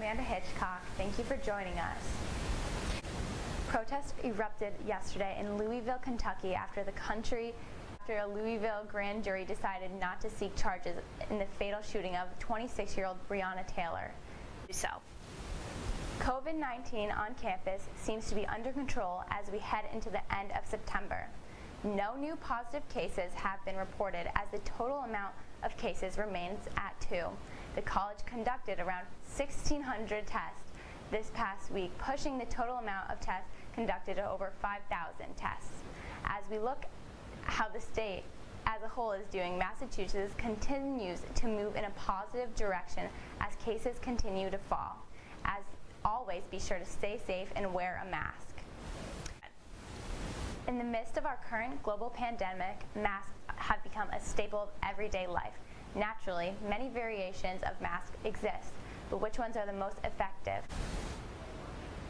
Amanda Hitchcock. Thank you for joining us. Protests erupted yesterday in Louisville, Kentucky after a Louisville grand jury decided not to seek charges in the fatal shooting of 26-year-old Breonna Taylor. COVID-19 on campus seems to be under control as we head into the end of September. No new positive cases have been reported as the total amount of cases remains at 2. The college conducted around 1,600 tests this past week, pushing the total amount of tests conducted to over 5,000 tests. As we look how the state as a whole is doing, Massachusetts continues to move in a positive direction as cases continue to fall. As always, be sure to stay safe and wear a mask. In the midst of our current global pandemic, masks have become a staple of everyday life. Naturally, many variations of masks exist, but which ones are the most effective?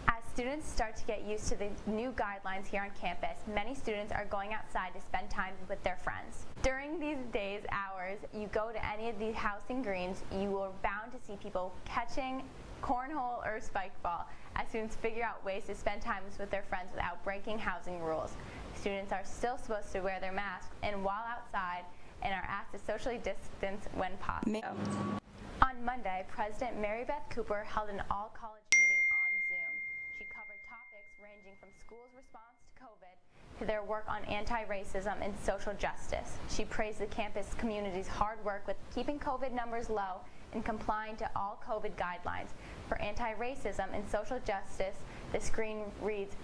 As students start to get used to the new guidelines here on campus, many students are going outside to spend time with their friends. During these days, hours, you go to any of these housing greens, you are bound to see people catching cornhole or spike ball as students figure out ways to spend time with their friends without breaking housing rules. Students are still supposed to wear their masks and while outside and are asked to socially distance when possible. On Monday, President Mary Beth Cooper held an all-college meeting on Zoom. She covered topics ranging from schools' response to COVID to their work on anti-racism and social justice. She praised the campus community's hard work with keeping COVID numbers low and complying to all COVID guidelines. For anti-racism and social justice, the screen reads,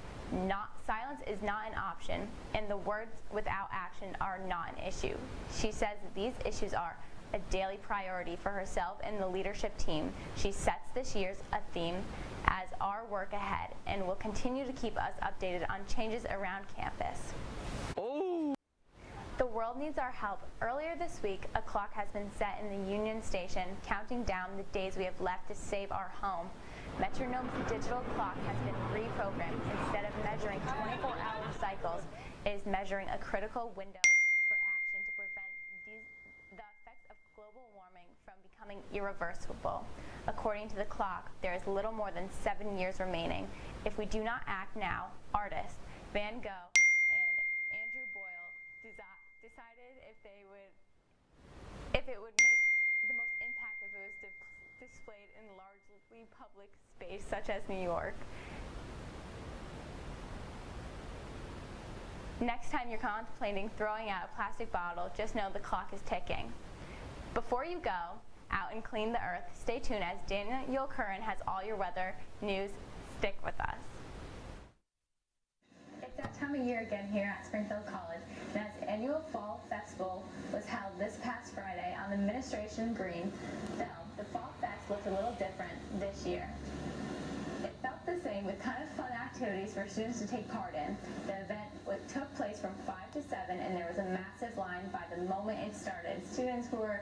"Silence is not an option, and the words without action are not an issue." She says that these issues are a daily priority for herself and the leadership team. She sets this year's a theme as our work ahead and will continue to keep us updated on changes around campus. The world needs our help. Earlier this week, a clock has been set in the Union Station, counting down the days we have left to save our home. Metronome's digital clock has been reprogrammed. Instead of measuring 24-hour cycles, it is measuring a critical window for action to prevent the effects of global warming from becoming irreversible. According to the clock, there is little more than 7 years remaining. If we do not act now, artists Van Gogh and Andrew Boyle decided if it would make the most impact if it was displayed in largely public space such as New York. Next time you're contemplating throwing out a plastic bottle, just know the clock is ticking. Before you go out and clean the earth, stay tuned as Daniel Curran has all your weather news. Stick with us. It's that time of year again here at Springfield College, and as the annual Fall Festival was held this past Friday on the Administration Green, the Fall Fest looked a little different this year. It felt the same with kind of fun activities for students to take part in. The event took place from 5 to 7 and there was a massive line by the moment it started. Students were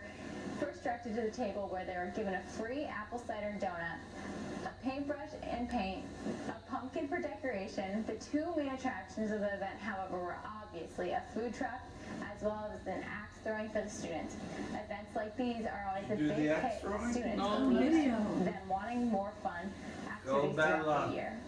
first directed to the table where they were given a free apple cider donut, a paintbrush and paint, a pumpkin for decoration. The two main attractions of the event, however, were obviously a food truck as well as an axe throwing for the students. Events like these are always a big hit with students, them wanting more fun activities throughout the year.